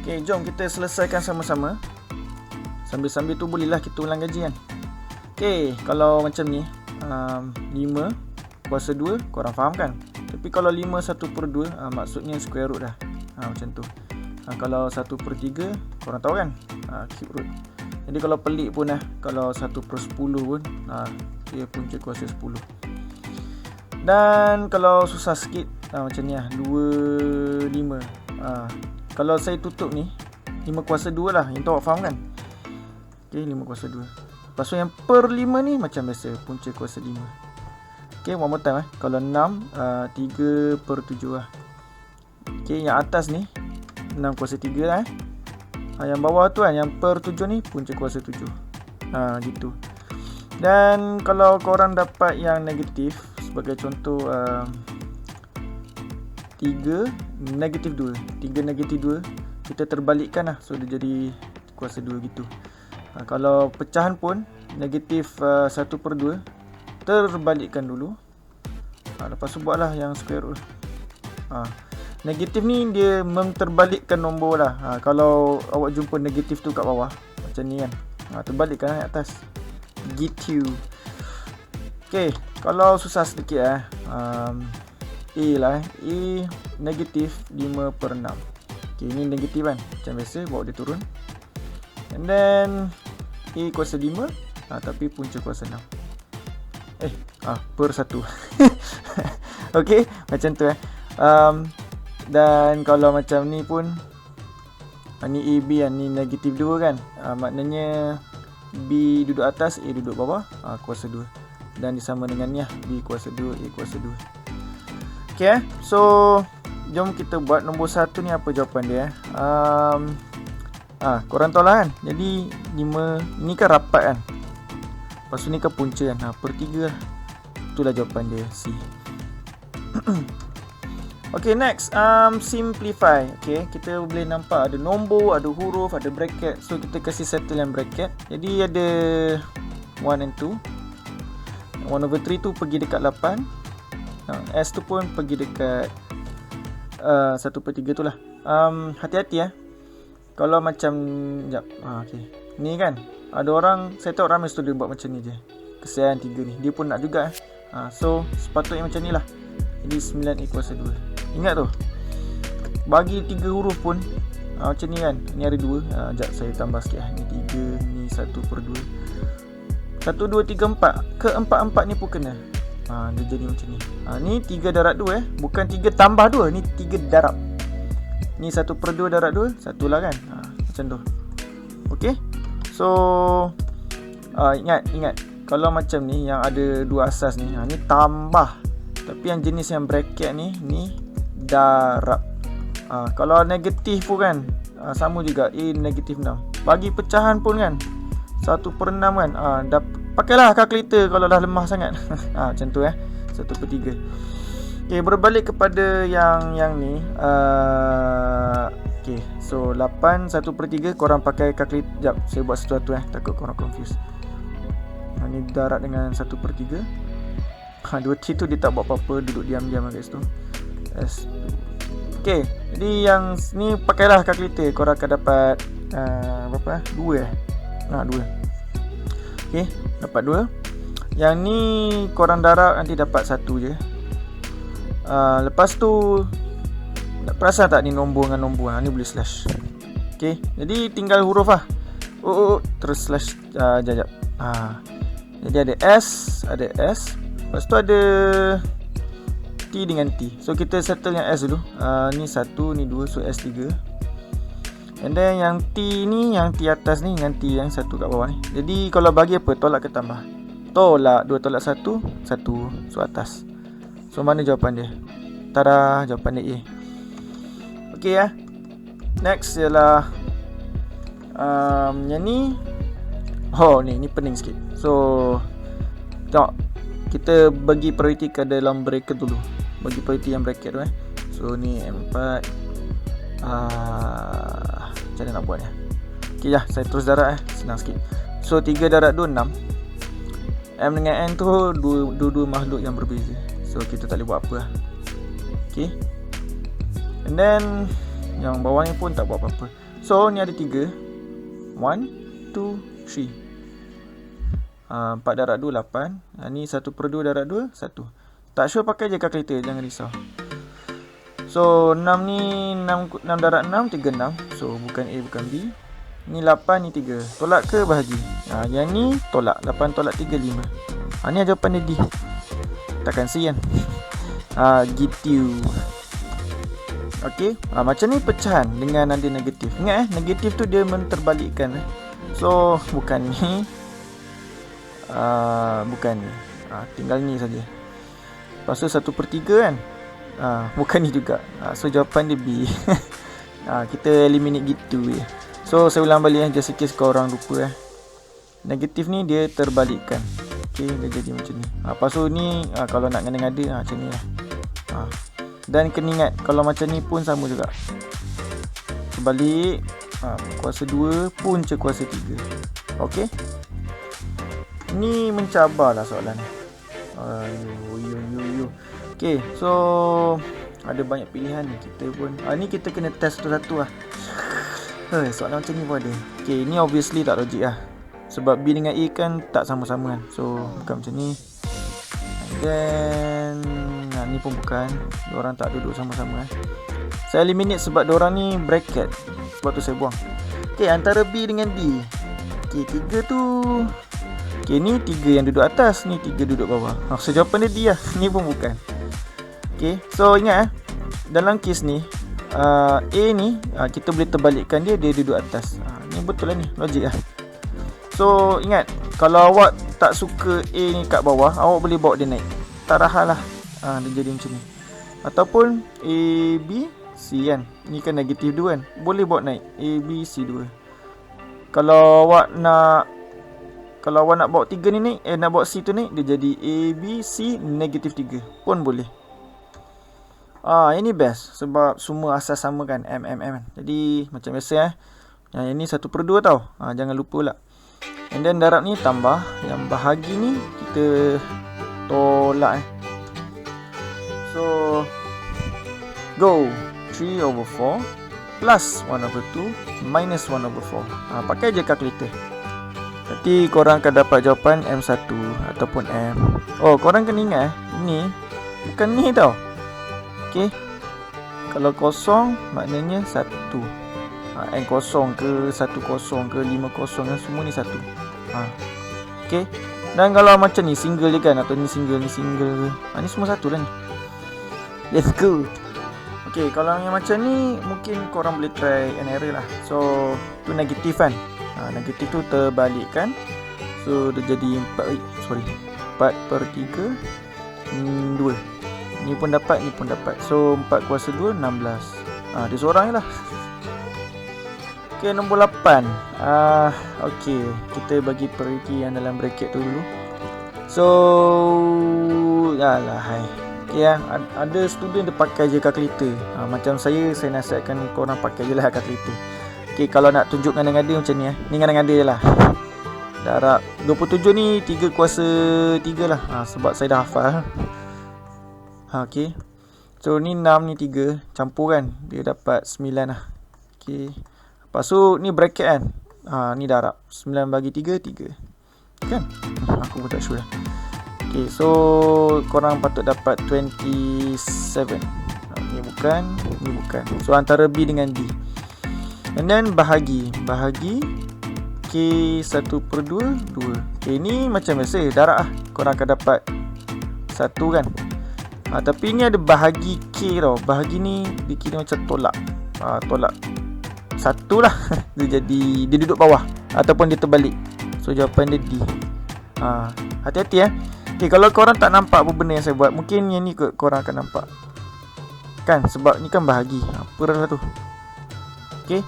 Okay, jom kita selesaikan sama-sama. Sambil-sambil tu bolehlah kita ulang gaji kan. Okay, kalau macam ni 5 kuasa 2, korang faham kan? Tapi kalau 5 1/2 maksudnya square root dah. Macam tu. Kalau 1/3 korang tahu kan? Cube root. Jadi kalau pelik pun kalau 1/10 pun dia punca kuasa 10. Dan kalau susah sikit macam ni 25. Kalau saya tutup ni 5 kuasa 2 lah. Yang tu awak faham kan? Okay, 5 kuasa 2. Lepas tu yang per 5 ni macam biasa, punca kuasa 5. Okay, one more time Kalau 6 3/7 lah. Okay, yang atas ni 6 kuasa 3 lah yang bawah tu yang per 7 ni punca kuasa 7. Gitu. Dan kalau korang dapat yang negatif, sebagai contoh 3 negatif 2, 3 negatif 2, kita terbalikkan lah. So dia jadi kuasa 2 gitu. Kalau pecahan pun negatif 1/2, terbalikkan dulu. Lepas tu buatlah yang square root. Negatif ni dia menterbalikkan nombor lah. Kalau awak jumpa negatif tu kat bawah macam ni kan, terbalikkan lah atas gitu. Okay, kalau susah sedikit A lah A negatif 5/6. Okay, ini negatif kan, macam biasa bawa dia turun. And then A kuasa 5 tapi punca kuasa 6. Per 1. Okay, macam tu dan kalau macam ni pun ni A, B ni negatif 2 kan, maknanya B duduk atas, A duduk bawah, kuasa 2. Dan disama dengan ni B kuasa 2, A kuasa 2. Okay, so jom kita buat nombor 1 ni apa jawapan dia. Korang tahu lah kan, jadi 5 ni kan rapat kan, lepas tu ni kan punca kan, per 3 lah. Itulah jawapan dia, C. Okay, next simplify. Okay, kita boleh nampak ada nombor, ada huruf, ada bracket. So kita kasih settle yang bracket. Jadi ada 1 and 2. 1/3 tu pergi dekat 8. S tu pun pergi dekat 1/3 tu lah. Hati-hati kalau macam okay. Ni kan ada orang, saya tahu ramai student buat macam ni je. Kesian 3 ni, dia pun nak juga so sepatutnya macam ni lah. Jadi 9 kuasa 2. Ingat tu, bagi 3 huruf pun macam ni kan. Ni ada 2. Sekejap saya tambah sikit Ni 3, ni 1/2. 1, 2, 3, 4. Keempat-empat ni pun kena. Dia jadi macam ni. Ni 3 darab 2 bukan 3 tambah 2. Ni 3 darab. Ni 1/2 darab 2, 1 lah kan. Macam tu. Okay, so ingat kalau macam ni yang ada 2 asas ni, ni tambah. Tapi yang jenis yang bracket ni darab. Kalau negatif pun kan sama juga, A negatif 6. Bagi pecahan pun kan 1/6 kan, pakailah kalkulator kalau dah lemah sangat. Macam tu 1/3. Okay, berbalik kepada yang ni. Okay, so 8 1/3 korang pakai kalkulator. Sekejap, saya buat satu-satu takut korang confuse. Ni darab dengan 1/3. 2T tu dia tak buat apa-apa, duduk diam-diam kat situ. S2. Okay, jadi yang ni pakailah kalkulator, korang akan dapat berapa 2 2. Okay, dapat 2. Yang ni korang darab nanti dapat 1 je. Lepas tu perasan tak ni nombor dengan nombor, ni boleh slash. Okay, jadi tinggal huruf terus slash. Jap. Jadi ada S, lepas tu ada T dengan T. So kita settle yang S dulu. Ni 1, ni 2, so S3. And then yang T ni, yang T atas ni dengan T yang 1 kat bawah ni. Jadi kalau bagi apa? Tolak ke tambah? Tolak. 2 tolak 1, 1. So atas. So mana jawapan dia? Tada, jawapan dia A. Okay next ialah yang ni. Ni pening sikit. So tengok, kita bagi priority ke dalam bracket dulu. Bagi priority yang bracket tu So ni M4. Macam mana nak buat ni? Okay saya terus darab senang sikit. So 3 darab 2, 6. M dengan N tu dua makhluk yang berbeza. So kita tak boleh buat apa Okay, and then yang bawah ni pun tak buat apa-apa. So ni ada 3. 1, 2, 3. 4 darab 2, 8. Ni 1/2 darab 2, 1. Tak sure pakai je kalkulator, jangan risau. So 6 ni 6 darab 6, 36. So bukan A, bukan B. Ni 8, ni 3. Tolak ke bahagi? Yang ni tolak. 8 tolak 3, 5. Ni jawapan dia D. Takkan C kan? Gitu. Okey, macam ni pecahan dengan ada negatif. Ingat negatif tu dia menterbalikkan. So bukan ni. Bukan ni. Tinggal ni saja. Lepas tu 1/3 kan? Bukan ni juga. So jawapan dia B. Kita eliminate gitu je. So saya ulang balik just in case korang lupa. Negatif ni dia terbalikkan. Okey, dia jadi macam ni. Lepas tu ni kalau nak ngada-ngada macam ni lah. Dan kena ingat kalau macam ni pun sama juga. Sebalik kuasa 2 punca kuasa 3. Okey. Ni mencabarlah soalan ni. Okey, so ada banyak pilihan ni kita pun. Ni kita kena test satu-satu lah. Soalan macam ni pun ada. Okey, ni obviously tak logik lah. Sebab B dengan A kan tak sama-sama kan. So bukan macam ni. And then ni pun bukan. Diorang tak duduk sama-sama kan. Saya eliminate sebab diorang ni bracket. Sebab tu saya buang. Okey, antara B dengan D. Okey, 3 tu. Okey, ni 3 yang duduk atas, ni 3 duduk bawah. So jawapan dia D lah. Ni pun bukan. Okey, so ingat dalam kes ni A ni kita boleh terbalikkan dia duduk atas. Ni betul lah ni, logik lah. So ingat, kalau awak tak suka A ni kat bawah, awak boleh bawa dia naik. Tak rahal lah. Dia jadi macam ni. Ataupun A, B, C kan. Ni kan negatif 2 kan. Boleh bawa naik A, B, C 2. Kalau awak nak bawa 3 ni naik, nak bawa C tu naik, dia jadi A, B, C, negatif 3 pun boleh. Ini best sebab semua asas sama kan, M kan. Jadi macam biasa yang ini 1/2 tau. Jangan lupa lah. And then darab ni tambah, yang bahagi ni kita tolak So go 3/4 plus 1/2 minus 1/4. Pakai je kalkulator. Nanti korang akan dapat jawapan M1 ataupun M. Korang kena ingat ni bukan ni tau. Okey. Kalau kosong maknanya 1. N kosong ke 10 ke 50 kan, semua ni 1. Okey. Dan kalau macam ni single je kan, atau ni single ni semua 1 lah ni. Let's go. Okey, kalau yang macam ni mungkin korang boleh try and error lah. So tu negatif kan. Negatif tu terbalikkan. So dia jadi 4/3 2. Ni pun dapat, ni pun dapat. So 4 kuasa 2 16. Dia seorang je lah. Okey, nombor 8. Okey, kita bagi priority yang dalam bracket tu dulu. So Okey ada student dia pakai je kalkulator. Macam saya nasihatkan korang pakai je lah kalkulator. Okey, kalau nak tunjuk ngada-ngada macam ni ni ngada-ngada je lah. Darab 27 ni 3 kuasa 3 lah. Sebab saya dah hafal. Okey. So ni 6 ni 3 campur kan, dia dapat 9 lah. Okey. Lepas tu ni bracket kan. Ni darab 9 bagi 3 3. Kan? Aku pun tak sure lah. Okey, so korang patut dapat 27. Ni bukan. So antara B dengan D. And then bahagi K 1/2 2. Okay, ni macam biasa darab lah. Korang akan dapat 1 kan. Tapi ni ada bahagi K tau. Bahagi ni dikira macam tolak. Tolak 1 lah. Dia duduk bawah ataupun dia terbalik. So jawapan dia D. Hati-hati Okay, kalau korang tak nampak apa benda yang saya buat, mungkin yang ni korang akan nampak kan, sebab ni kan bahagi. Apa lah tu. Okay.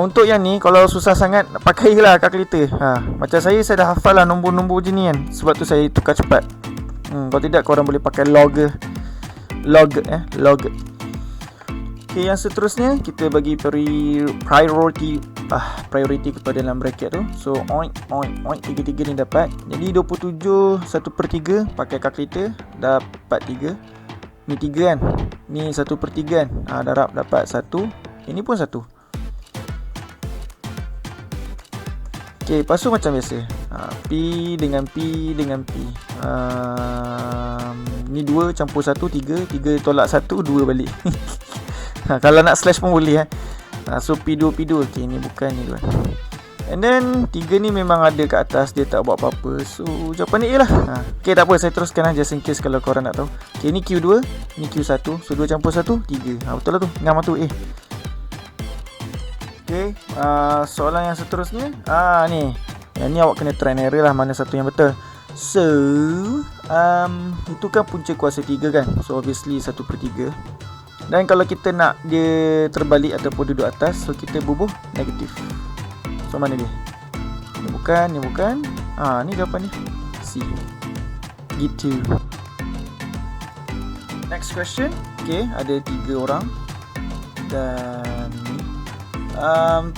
Untuk yang ni, kalau susah sangat, pakailah kalkulator. Macam saya dah hafal lah nombor-nombor je ni kan. Sebab tu saya tukar cepat. Kalau tidak, korang boleh pakai log. Okay, yang seterusnya kita bagi priority kepada dalam bracket tu. So oink 3 ni dapat. Jadi 27 1/3 pakai kalkulator dapat 3. Ni 3 kan. Ni 1/3 kan. Darab dapat 1. Ini pun 1. Okay, lepas tu macam biasa. P dengan P dengan P. Ni 2 campur 1, 3. 3 tolak 1, 2 balik. Kalau nak slash pun boleh. So P2, P2. Okay, ni bukan ni tuan. And then 3 ni memang ada kat atas. Dia tak buat apa-apa. So jawapan ni A lah. Okay, tak apa. Saya teruskan just in case kalau korang nak tahu. Okay, ni Q2. Ni Q1. So 2 campur 1, 3. Betul lah tu. Ngam tu A. Okay, soalan yang seterusnya. Ni. Yang ni awak kena try and error lah mana satu yang betul. So, itu kan punca kuasa 3 kan. So obviously 1/3. Dan kalau kita nak dia terbalik ataupun duduk atas, so kita bubuh negatif. So mana dia? Ni bukan, ni bukan. Ni jawapan dia. C. Gitu. Next question. Okay, ada 3 orang. Dan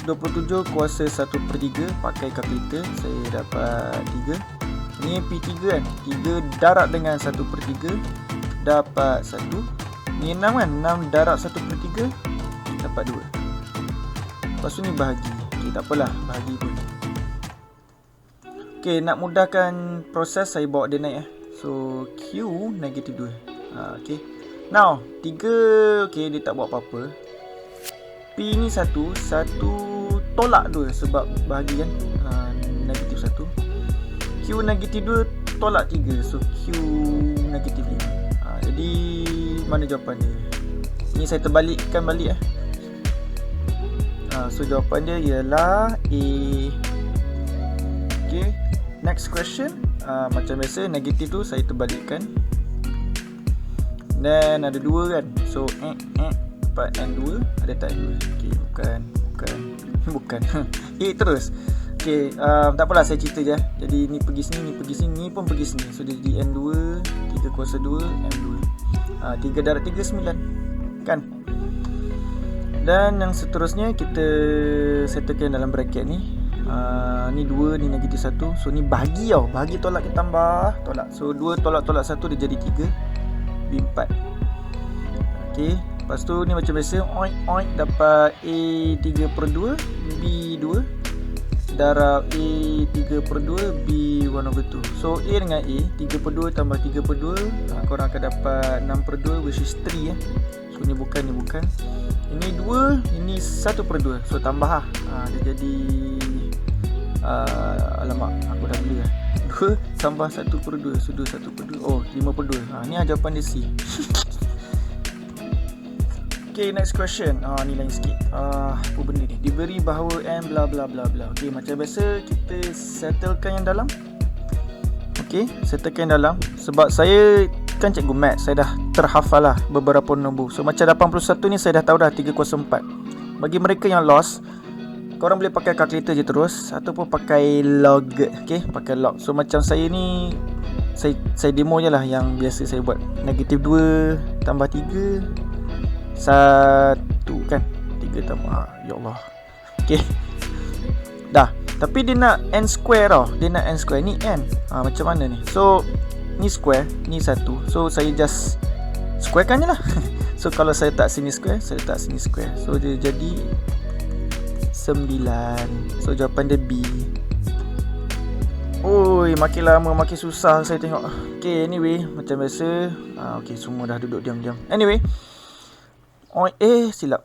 27 kuasa 1/3 pakai kalkulator saya dapat 3. Ni P3 kan, 3 darab dengan 1/3 dapat 1. Ni 6 kan, 6 darab 1/3 dapat 2. Lepas tu ni bahagi. Okay, tak apalah, bahagi pun. Okay, nak mudahkan proses saya bawa dia naik. So Q negatif 2. Okay, now 3, okay, dia tak buat apa-apa. P ni 1 tolak 2 sebab bahagi kan, negatif 1. Q negatif 2 tolak 3, so Q negatif 5. Jadi mana jawapan dia? Ni saya terbalikkan balik. So jawapan dia ialah A. Okay, next question. Macam biasa negatif tu saya terbalikkan. Dan ada 2 kan, so 4 and 2. Ada tak N2? Okay, bukan A terus. Okay, tak apalah, saya cerita je. Jadi ni pergi sini, ni pergi sini, ni pun pergi sini. So jadi N2, 3 kuasa 2, N2. 3 darab 3, 9 kan. Dan yang seterusnya kita settlekan dalam bracket ni. Ni 2, ni negatif 1. So ni bahagi tau. Bahagi tolak kita tambah tolak. So 2 tolak 1 dia jadi 3. B4. Okay, lepas tu ni macam biasa, oink dapat A 3/2 B2 darab A 3/2 B1/2. So A dengan A 3/2 tambah 3/2, korang akan dapat 6/2 which is 3 So ni bukan, ni bukan. Ini 2, ini 1/2. So tambah lah. Dia jadi alamak, aku dah beli lah. 2 tambah 1/2. So 2 1/2. Oh, 5/2. Ni jawapan dia C. Okay, next question. Ni lain sikit. Apa benda ni? Diberi bahawa N bla bla bla bla. Okay, macam biasa kita settlekan yang dalam. Okay, settlekan yang dalam. Sebab saya kan cikgu math, saya dah terhafal lah beberapa nombor. So macam 81 ni saya dah tahu dah 3 kuasa 4. Bagi mereka yang lost, korang boleh pakai kalkulator je terus ataupun pakai log. Okay, pakai log. So macam saya ni, saya demo je lah yang biasa saya buat. Negatif 2 tambah 3 1 kan, 3 tambah, ya Allah. Okay, dah. Tapi dia nak N square tau. Dia nak N square. Ni N, macam mana ni? So ni square, ni 1. So saya just squarekan je lah. So kalau saya tak sini square, saya tak sini square. So dia jadi 9. So jawapan dia B. Oi, makin lama makin susah saya tengok. Okay, anyway, macam biasa. Okay, semua dah duduk diam-diam. Anyway, oink, silap.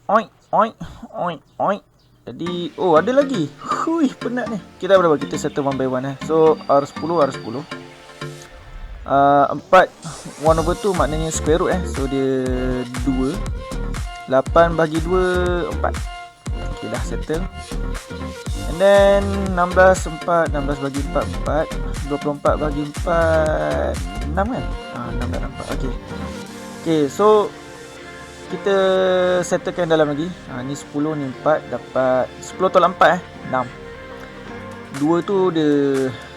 Oink, oink, oink, oink. Jadi, ada lagi. Hui, penat ni. Kita berapa? Kita settle one by one. So, R10, R10. 4 1/2 maknanya square root. So, dia 2. 8 bagi 2, 4. Okay, dah settle. And then, 16, 4. 16 bagi 4, 4. 24 bagi 4, 6 kan? 6 dan 4. Okay. Okay, so kita settlekan dalam lagi. Ni 10, ni 4. Dapat 10 tolak 4 6. 2 tu dia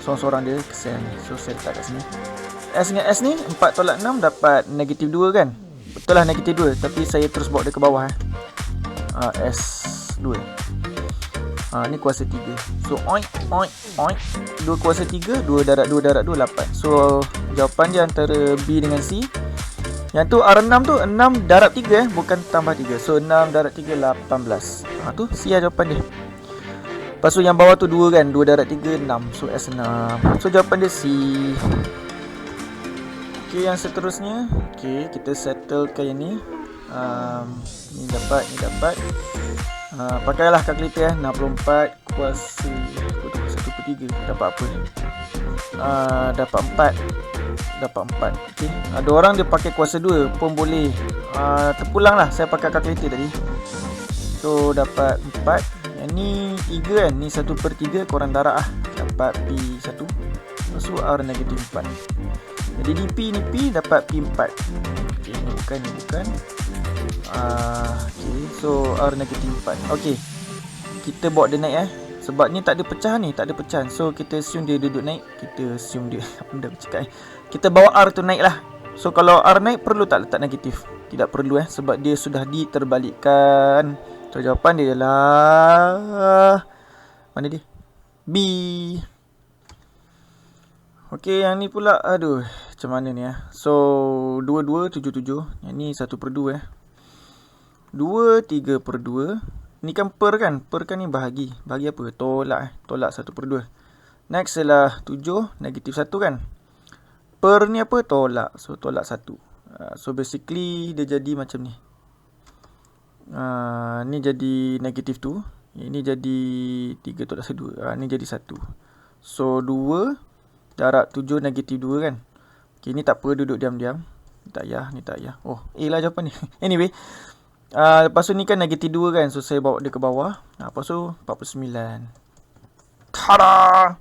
sorang-sorang dia kesian. So saya letak kat sini. S dengan S ni 4 tolak 6 dapat negatif 2 kan. Betul lah negatif 2. Tapi saya terus bawa dia ke bawah. S2. Ni kuasa 3. So oink, oink, oink. 2 kuasa 3. 2 darab 2 darab 2 8. So jawapan dia antara B dengan C. Yang tu R6 tu 6 darab 3 bukan tambah 3. So 6 darab 3 18. Tu C lah jawapan dia. Lepas tu yang bawah tu 2 kan, 2 darab 3 6. So S6. So jawapan dia C. Okay, yang seterusnya, okay, kita settlekan yang ni. Ni dapat, ni dapat. Pakailah kalkulator 64 kuasa 1/3. Dapat apa ni? Dapat 4. Dapat 4. Okay. Ada orang dia pakai kuasa 2 pun boleh. Terpulang lah, saya pakai kalkulator tadi. So dapat 4. Yang ni 3 kan, ni 1/3, korang darab lah. Dapat P1. Lepas tu R negatif 4. Jadi di P ni P, dapat P4. Okay, ni bukan, ni bukan. Okay, so R negatif 4. Okay, kita bawa dia naik sebab ni tak ada pecah ni, tak ada pecahan. So kita assume dia duduk naik. Kita assume dia apa benda aku cakap Kita bawa R tu naik lah. So kalau R naik, perlu tak letak negatif? Tidak perlu sebab dia sudah diterbalikkan. So jawapan dia ialah, mana dia? B. Okay, yang ni pula, aduh, macam mana ni So 2277. Yang ni 1/2 2 3/2. Ni kan per kan? Per kan ni bahagi. Bahagi apa? Tolak Tolak 1/2. Next ialah 7 negatif 1 kan? Per ni apa? Tolak. So tolak 1. So basically dia jadi macam ni. Ni jadi negatif 2. Ini jadi 3 tolak 1. Ni jadi 1. So 2 darab 7 negatif 2 kan? Okay, ni tak apa, duduk diam-diam. Ni tak payah, ni tak payah. Oh, A lah jawapan ni. Anyway, lepas tu ni kan negatif 2 kan? So saya bawa dia ke bawah. Lepas tu 49. Tada!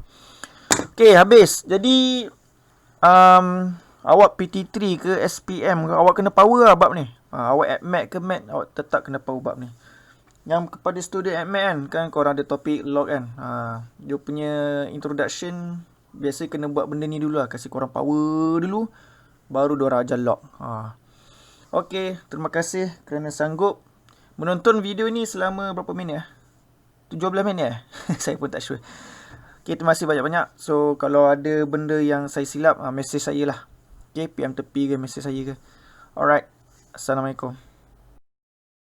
Okay, habis. Jadi awak PT3 ke SPM ke, awak kena power lah bab ni. Awak AdMed ke Med, awak tetap kena power bab ni. Yang kepada student AdMed kan korang ada topik log kan. Dia punya introduction biasa kena buat benda ni dulu lah. Kasih korang power dulu, baru diorang ajar log. Okay, terima kasih kerana sanggup menonton video ni selama berapa minit 17 minit saya pun tak sure. Okay, terima kasih banyak-banyak. So kalau ada benda yang saya silap, message saya lah. Okay, PM tepi ke, message saya ke. Alright, Assalamualaikum.